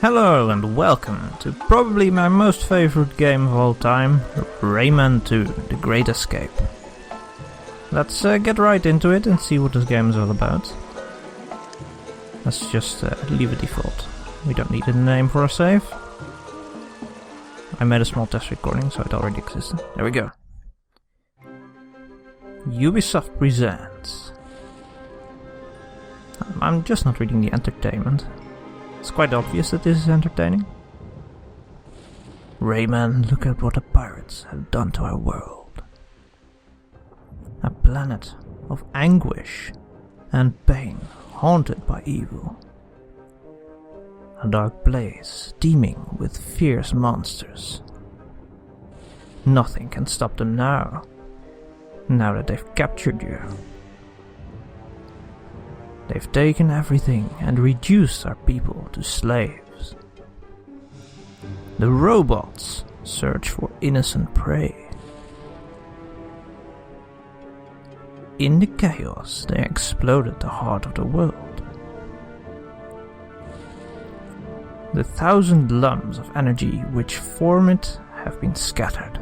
Hello and welcome to probably my most favorite game of all time, Rayman 2, The Great Escape. Let's get right into it and see what this game is all about. Let's just leave a default. We don't need a name for a save. I made a small test recording, so it already existed. There we go. Ubisoft presents. I'm just not reading the entertainment. It's quite obvious that this is entertaining. Rayman, look at what the pirates have done to our world. A planet of anguish and pain, haunted by evil. A dark place teeming with fierce monsters. Nothing can stop them now that they've captured you. They've taken everything and reduced our people to slaves. The robots search for innocent prey. In the chaos, they exploded the heart of the world. The 1,000 lums of energy which form it have been scattered.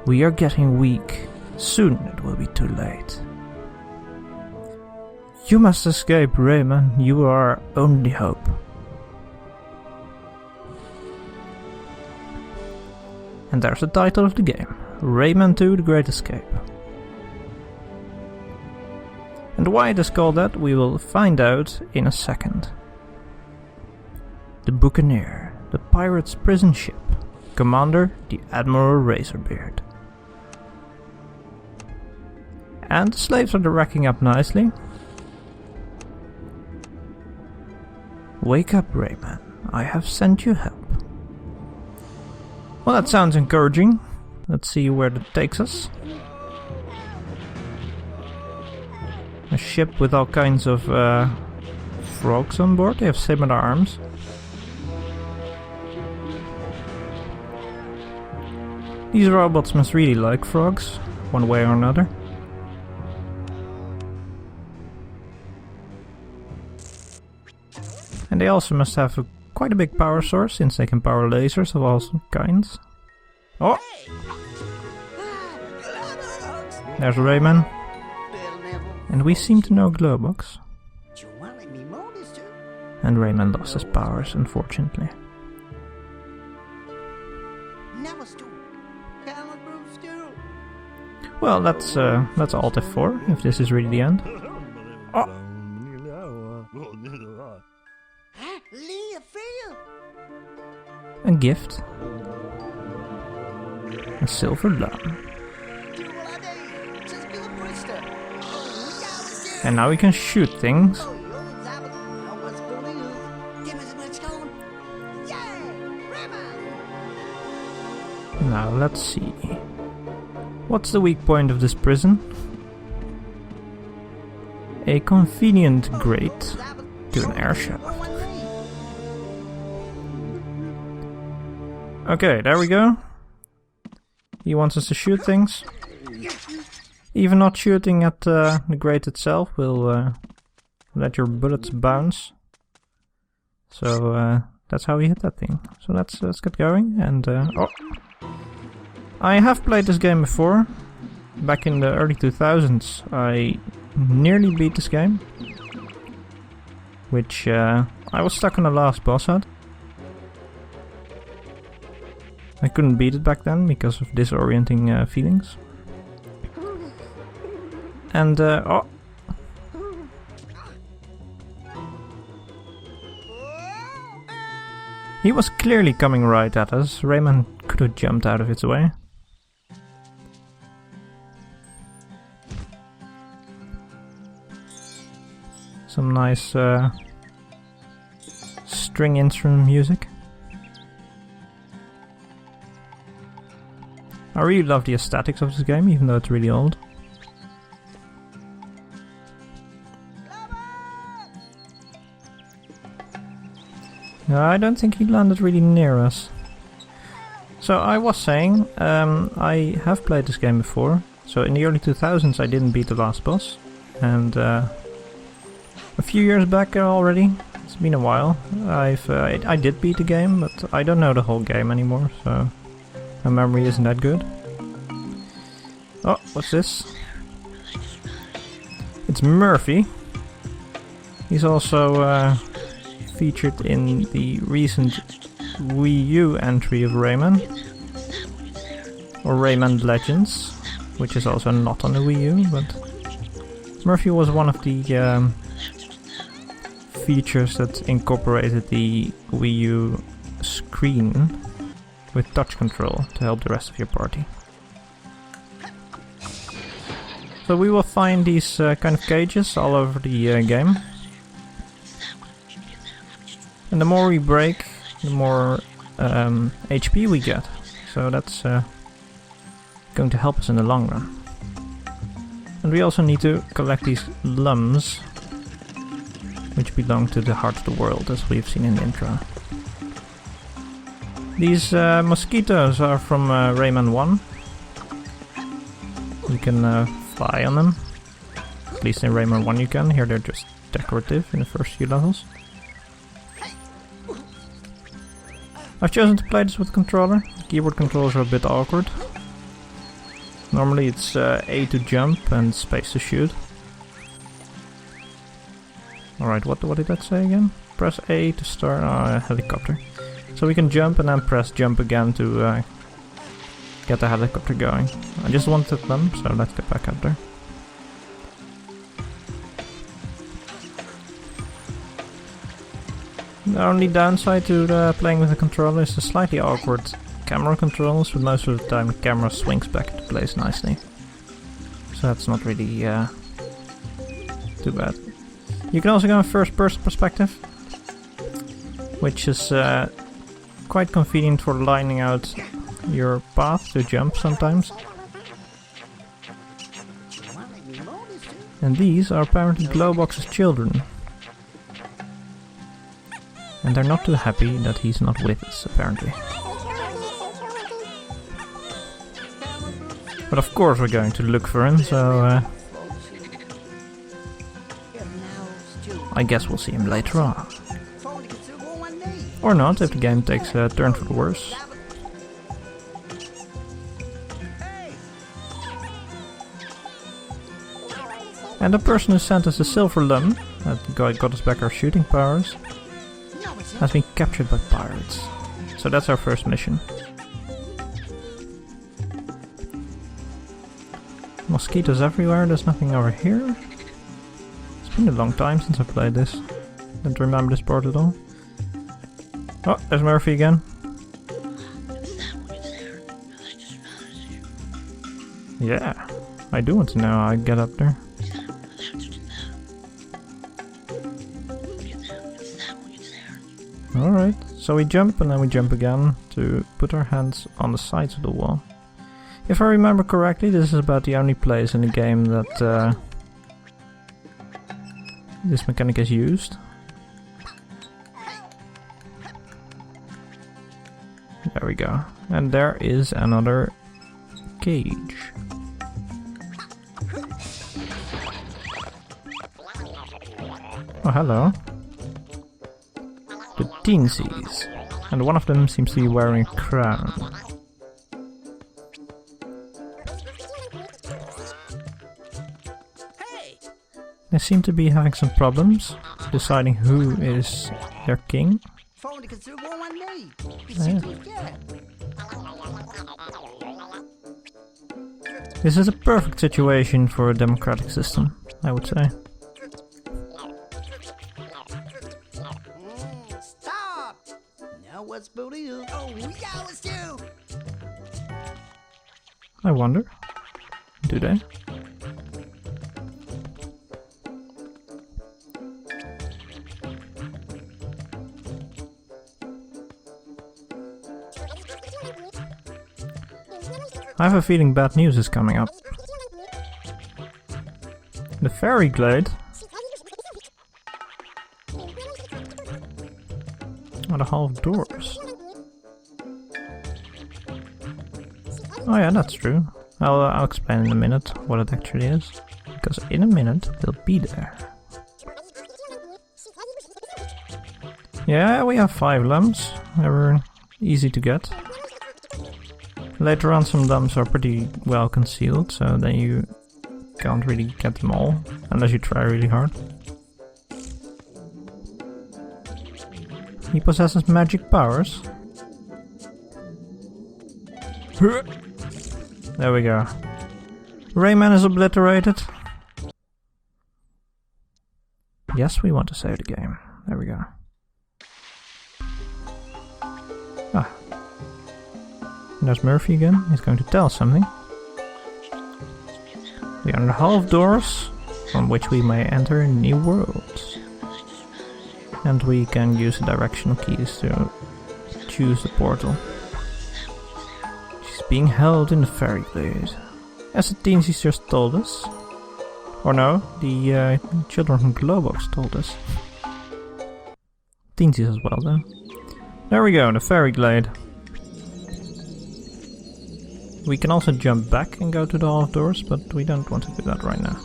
We are getting weak. Soon it will be too late. You must escape, Rayman. You are our only hope. And there's the title of the game. Rayman 2, The Great Escape. And why it is called that, we will find out in a second. The Buccaneer, the pirate's prison ship. Commander, the Admiral Razorbeard. And the slaves are racking up nicely. Wake up, Rayman. I have sent you help. Well, that sounds encouraging. Let's see where that takes us. A ship with all kinds of frogs on board. They have similar arms. These robots must really like frogs, one way or another. And they also must have quite a big power source, since they can power lasers of all kinds. Oh! There's Rayman. And we seem to know Glowbox. And Rayman lost his powers, unfortunately. Well, that's Alt F4, if this is really the end. Oh! A gift. A silver lum. And now we can shoot things. Now let's see. What's the weak point of this prison? A convenient grate to an airshaft. Okay, there we go. He wants us to shoot things. Even not shooting at the grate itself will let your bullets bounce. So that's how we hit that thing. So let's get going. And oh, I have played this game before. Back in the early 2000s, I nearly beat this game, which I was stuck on the last boss at. I couldn't beat it back then because of disorienting feelings. And, oh! He was clearly coming right at us. Rayman could have jumped out of its way. Some nice string instrument music. I really love the aesthetics of this game, even though it's really old. No, I don't think he landed really near us. So I was saying, I have played this game before. So in the early 2000s I didn't beat the last boss. And a few years back already, it's been a while. I did beat the game, but I don't know the whole game anymore, so my memory isn't that good. Oh, what's this? It's Murphy. He's also featured in the recent Wii U entry of Rayman, or Rayman Legends, which is also not on the Wii U, but Murphy was one of the features that incorporated the Wii U screen with touch control to help the rest of your party. So we will find these kind of cages all over the game. And the more we break, the more HP we get. So that's going to help us in the long run. And we also need to collect these lums, which belong to the heart of the world, as we've seen in the intro. These mosquitoes are from Rayman 1. You can fly on them. At least in Rayman 1 you can. Here they're just decorative in the first few levels. I've chosen to play this with a controller. The keyboard controls are a bit awkward. Normally it's A to jump and space to shoot. Alright, what did that say again? Press A to start a helicopter. So we can jump and then press jump again to get the helicopter going. I just wanted them, so let's get back up there. The only downside to playing with a controller is the slightly awkward camera controls, but most of the time the camera swings back into place nicely. So that's not really too bad. You can also go in first person perspective, which is quite convenient for lining out your path to jump sometimes. And these are apparently Glowbox's children. And they're not too happy that he's not with us, apparently. But of course we're going to look for him, so I guess we'll see him later on. Or not, if the game takes a turn for the worse. And the person who sent us a silver lum, that got us back our shooting powers, has been captured by pirates. So that's our first mission. Mosquitoes everywhere, there's nothing over here. It's been a long time since I played this. Don't remember this part at all. Oh, there's Murphy again. Yeah, I do want to know how I get up there. Alright, so we jump and then we jump again to put our hands on the sides of the wall. If I remember correctly, this is about the only place in the game that this mechanic is used. There we go. And there is another cage. Oh, hello. The teensies. And one of them seems to be wearing a crown. They seem to be having some problems deciding who is their king. Yeah. This is a perfect situation for a democratic system, I would say. Stop! Now what's booty? Oh, yeah, it's you! I wonder, do they? I have a feeling bad news is coming up. The fairy glade are the half doors. Oh yeah, that's true. I'll explain in a minute what it actually is, because in a minute they'll be there. Yeah, we have 5 lums. They were easy to get. Later on some lums are pretty well concealed, so then you can't really get them all, unless you try really hard. He possesses magic powers. There we go. Rayman is obliterated. Yes, we want to save the game. There we go. Ah. And there's Murphy again. He's going to tell us something. We are in the Hall of Doors, from which we may enter new worlds. And we can use the directional keys to choose the portal. She's being held in the fairy glade, as the teensies just told us. Or no, the children from Globox told us. Teensies as well though. There we go, the fairy glade. We can also jump back and go to the Hall of Doors, but we don't want to do that right now.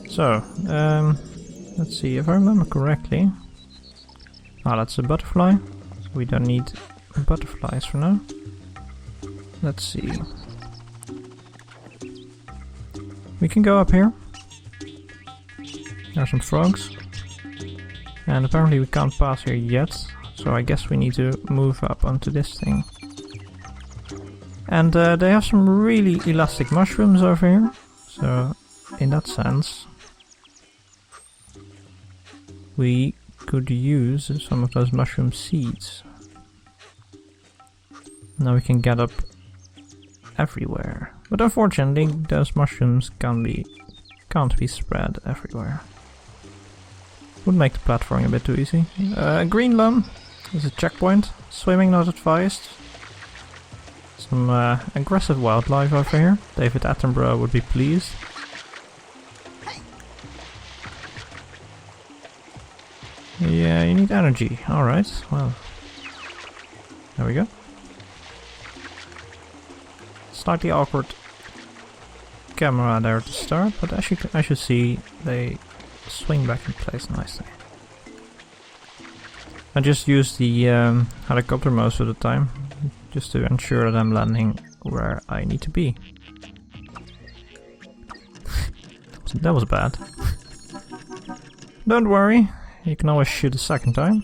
So, let's see, if I remember correctly. Ah, that's a butterfly. So we don't need butterflies for now. Let's see. We can go up here. There are some frogs. And apparently we can't pass here yet. So I guess we need to move up onto this thing. And they have some really elastic mushrooms over here. So in that sense, we could use some of those mushroom seeds. Now we can get up everywhere. But unfortunately, those mushrooms can't be spread everywhere. Would make the platforming a bit too easy. Green lum is a checkpoint. Swimming not advised. Some aggressive wildlife over here. David Attenborough would be pleased. Yeah, you need energy. Alright, well. There we go. Slightly awkward camera there to start, but as you see, they swing back in place nicely. I just use the helicopter most of the time, just to ensure that I'm landing where I need to be. That was bad. Don't worry, you can always shoot a second time.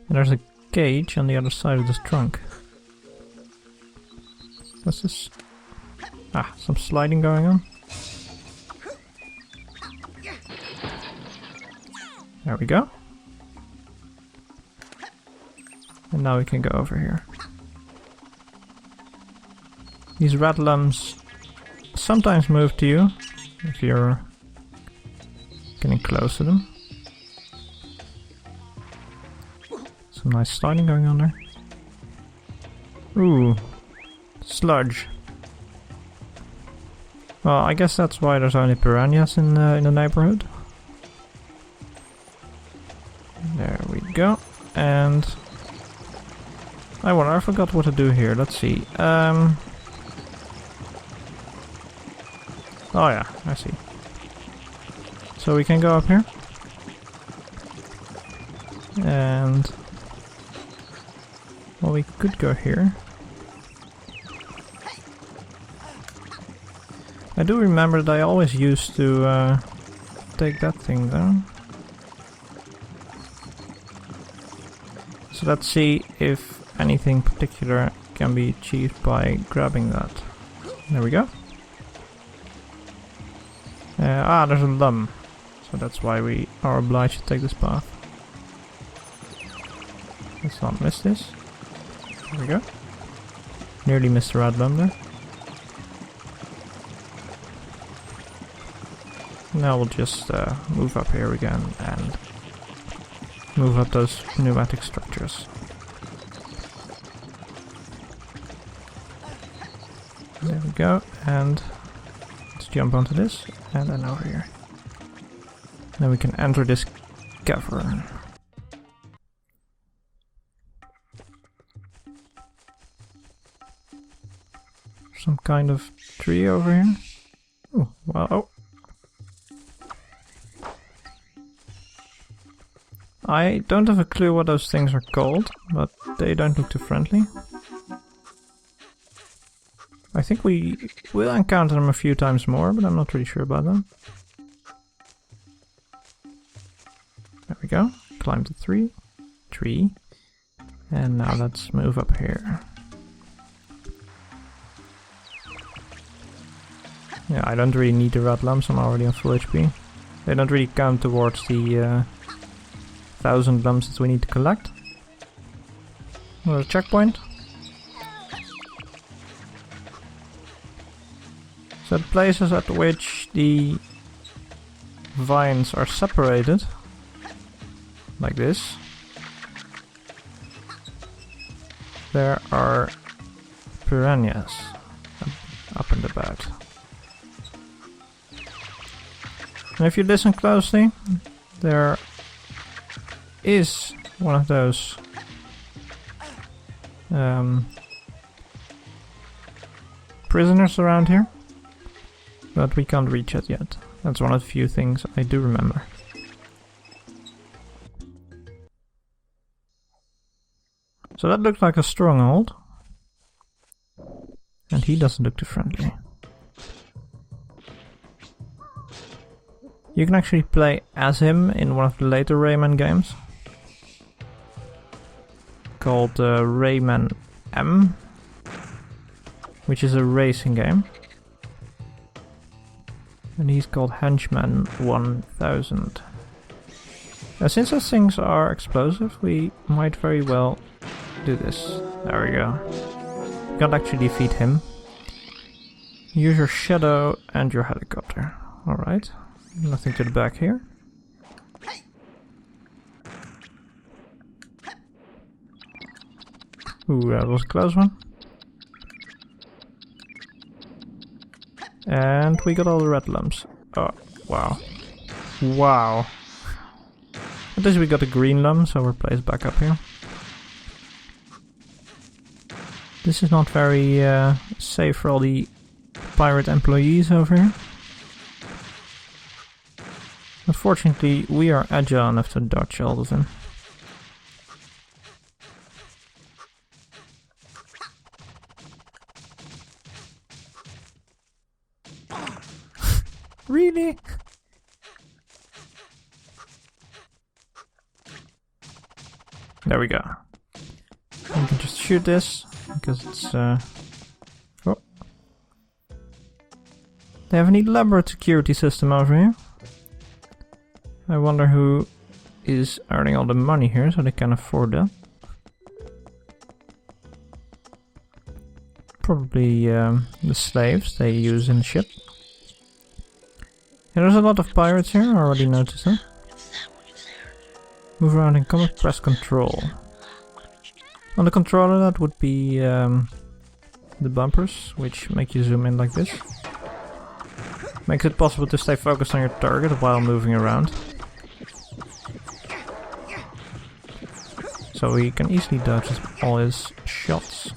And there's a cage on the other side of this trunk. What's this? Ah, some sliding going on. There we go. And now we can go over here. These rat lums sometimes move to you if you're getting close to them. Some nice sliding going on there. Ooh, sludge. Well, I guess that's why there's only piranhas in the neighborhood. There we go. And I forgot what to do here. Let's see. Oh yeah, I see. So we can go up here. And well, we could go here. I do remember that I always used to take that thing down. So let's see if anything particular can be achieved by grabbing that. There we go. There's a lum. So that's why we are obliged to take this path. Let's not miss this. There we go. Nearly missed the red lum there. Now we'll just move up here again and move up those pneumatic structures. There we go, and let's jump onto this and then over here. Then we can enter this cavern. Some kind of tree over here. Oh, wow. I don't have a clue what those things are called, but they don't look too friendly. I think we will encounter them a few times more, but I'm not really sure about them. There we go. Climb the tree. And now let's move up here. Yeah, I don't really need the red lumps, I'm already on full HP. They don't really count towards the 1,000 lumps that we need to collect. Another checkpoint. So the places at which the vines are separated, like this, there are piranhas up and about. And if you listen closely, there is one of those prisoners around here, but we can't reach it yet. That's one of the few things I do remember. So that looks like a stronghold, and he doesn't look too friendly. You can actually play as him in one of the later Rayman games, called Rayman M, which is a racing game. And he's called Henchman 1000. Now, since those things are explosive, we might very well do this. There we go. You can't actually defeat him. Use your shadow and your helicopter. Alright. Nothing to the back here. Ooh, that was a close one. And we got all the red lumps. Oh, wow. Wow. At least we got a green lump, so we're placed back up here. This is not very safe for all the pirate employees over here. Unfortunately, we are agile enough to dodge all of them. Really? There we go. We can just shoot this, because it's oh. They have an elaborate security system over here. I wonder who is earning all the money here so they can afford that. Probably the slaves they use in the ship. Yeah, there's a lot of pirates here, I already noticed that. Move around in combat, press control. On the controller that would be the bumpers, which make you zoom in like this. Makes it possible to stay focused on your target while moving around. So he can easily dodge all his shots.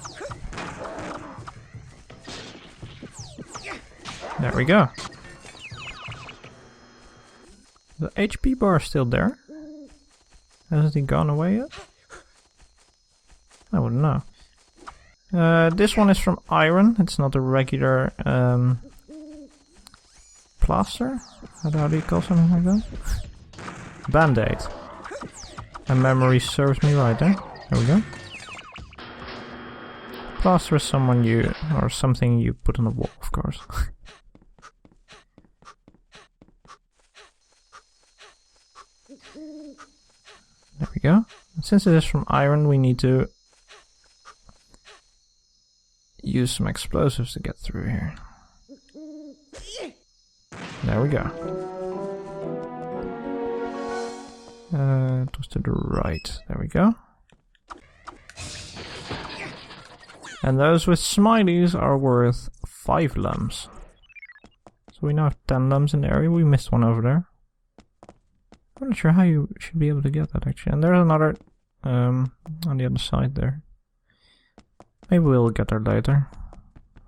There we go. The HP bar is still there. Hasn't he gone away yet? I wouldn't know. This one is from iron. It's not a regular plaster. How do you call something like that? Band-aid. And memory serves me right there. There we go. Plaster is someone or something you put on the wall, of course. There we go. Since it is from iron, we need to use some explosives to get through here. There we go. It was to the right. There we go. And those with smileys are worth 5 lums. So we now have 10 lums in the area. We missed one over there. I'm not sure how you should be able to get that actually. And there's another on the other side there. Maybe we'll get there later.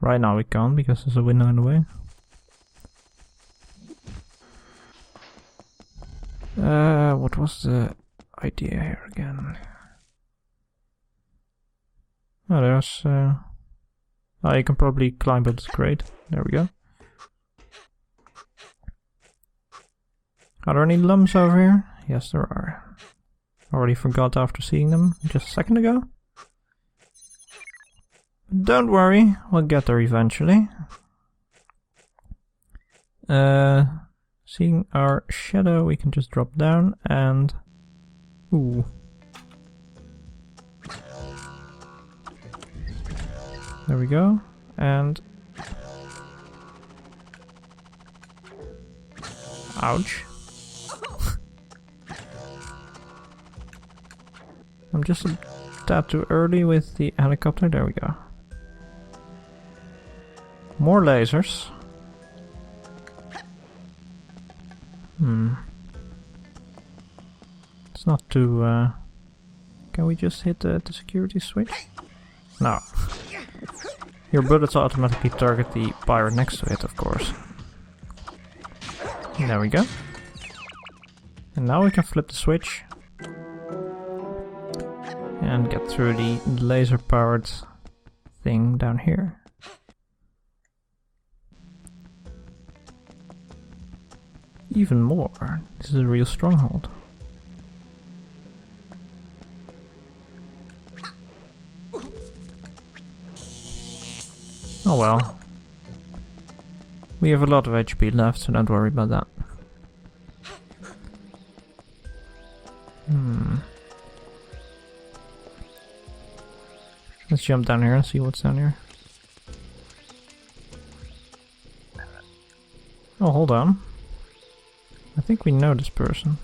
Right now we can't because there's a window in the way. What was the idea here again. Oh, there's... oh, you can probably climb up this crate. There we go. Are there any lums over here? Yes, there are. Already forgot after seeing them just a second ago. Don't worry, we'll get there eventually. Seeing our shadow, we can just drop down and... Ooh. There we go. And... Ouch. I'm just a tad too early with the helicopter. There we go. More lasers. It's not too... Can we just hit the security switch? No. Your bullets automatically target the pirate next to it, of course. There we go. And now we can flip the switch. And get through the laser-powered thing down here. Even more. This is a real stronghold. Oh well. We have a lot of HP left, so don't worry about that. Let's jump down here and see what's down here. Oh, hold on. I think we know this person.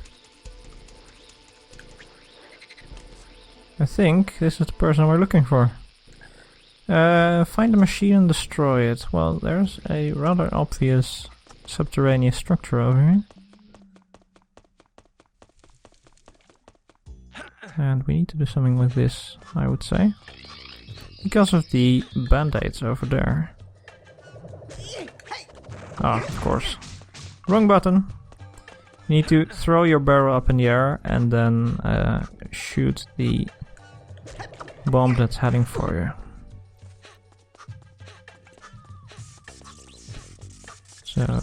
I think this is the person we're looking for. Find the machine and destroy it. Well, there's a rather obvious subterranean structure over here. And we need to do something with this, I would say. Because of the band-aids over there. Ah, of course. Wrong button. You need to throw your barrel up in the air and then shoot the bomb that's heading for you. So,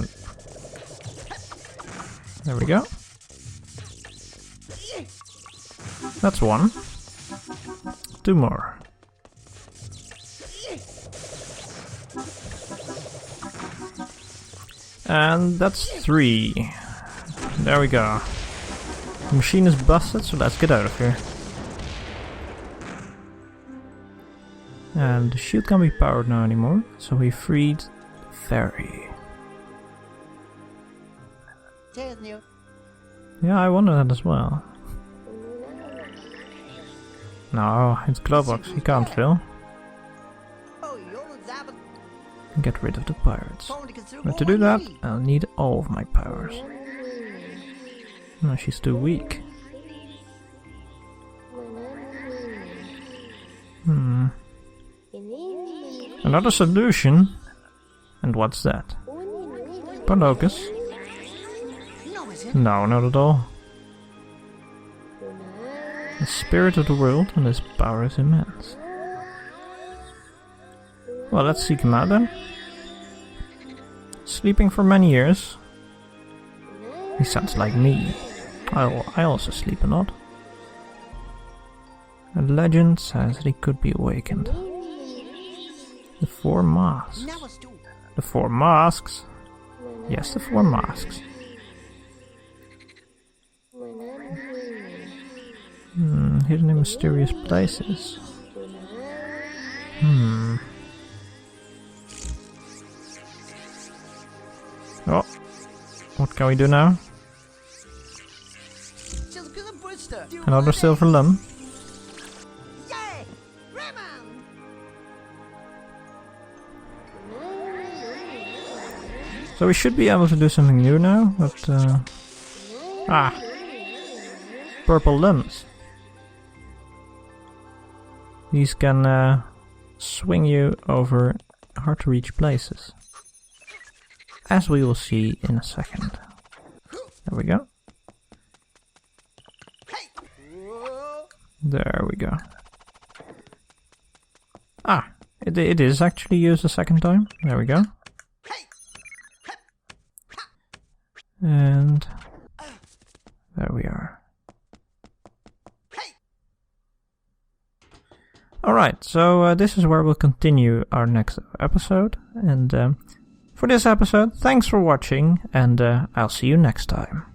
there we go. That's one. Two more. And that's three. There we go. The machine is busted, so let's get out of here. And the shield can't be powered now anymore, so we freed the ferry. Yeah, I wonder that as well. No, it's Glowbox, he can't fill. Get rid of the pirates. But to do that, I'll need all of my powers. No, she's too weak. Another solution? And what's that? Polocus? No, not at all. The spirit of the world, and his power is immense. Well, let's seek him out then. Sleeping for many years. He sounds like me. I also sleep a lot. A legend says that he could be awakened. The four masks. The four masks? Yes, the four masks. Hidden in mysterious places. Oh, what can we do now? Another silver lum. So we should be able to do something new now, but purple lums. These can swing you over hard to reach places. As we will see in a second. There we go. There we go. Ah, it is actually used a second time. There we go. And there we are. Alright, so this is where we'll continue our next episode. And for this episode, thanks for watching, and I'll see you next time.